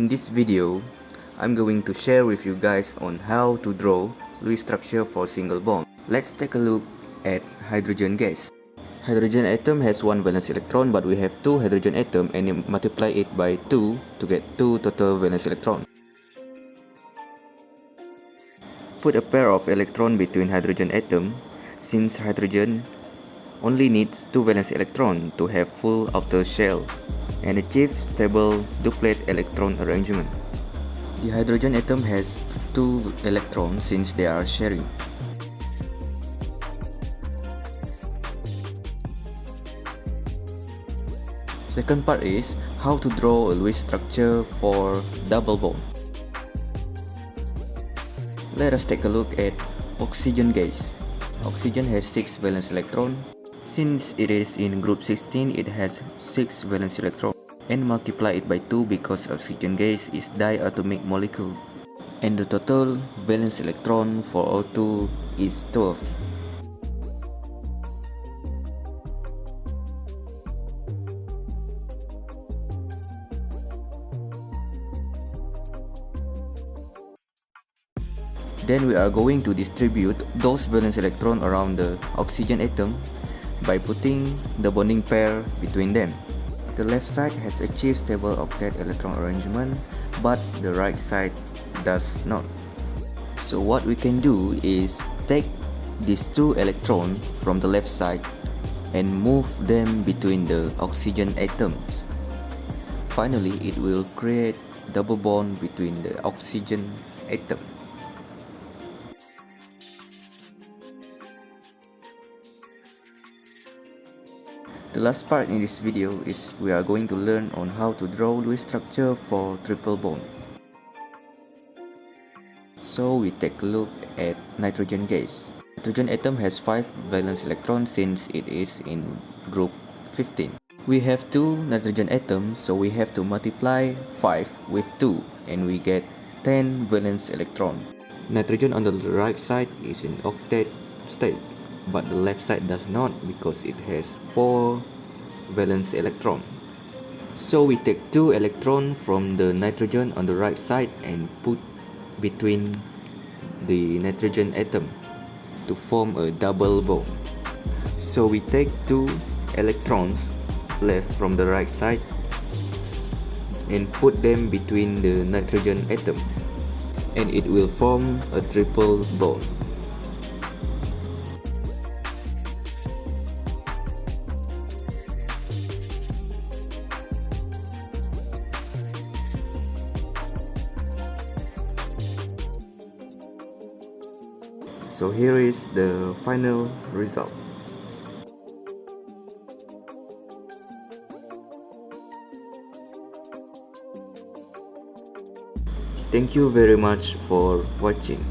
In this video, I'm going to share with you guys on how to draw Lewis structure for single bond. Let's take a look at hydrogen gas. Hydrogen atom has one valence electron, but we have two hydrogen atom and multiply it by 2 to get two total valence electron. Put a pair of electron between hydrogen atom, since hydrogen only needs two valence electron to have full outer shell and achieve stable duplet electron arrangement. The hydrogen atom has two electrons since they are sharing. Second part is how to draw a Lewis structure for double bond. Let us take a look at oxygen gas. Oxygen has 6 valence electrons. Since it is in group 16, it has 6 valence electrons. And multiply it by 2 because oxygen gas is diatomic molecule. And the total valence electron for O2 is 12. Then we are going to distribute those valence electrons around the oxygen atom by putting the bonding pair between them. The left side has achieved stable octet electron arrangement, but the right side does not. So what we can do is take these two electrons from the left side and move them between the oxygen atoms. Finally, it will create double bond between the oxygen atom. The last part in this video is we are going to learn on how to draw Lewis structure for triple bond. So we take a look at nitrogen gas. Nitrogen atom has 5 valence electrons since it is in group 15. We have 2 nitrogen atoms, so we have to multiply 5 with 2 and we get 10 valence electron. Nitrogen on the right side is in octet state, but the left side does not because it has 4 valence electron. So we take 2 electrons from the nitrogen on the right side and put between the nitrogen atom to form a double bond. So we take 2 electrons left from the right side and put them between the nitrogen atom, and it will form a triple bond. So here is the final result. Thank you very much for watching.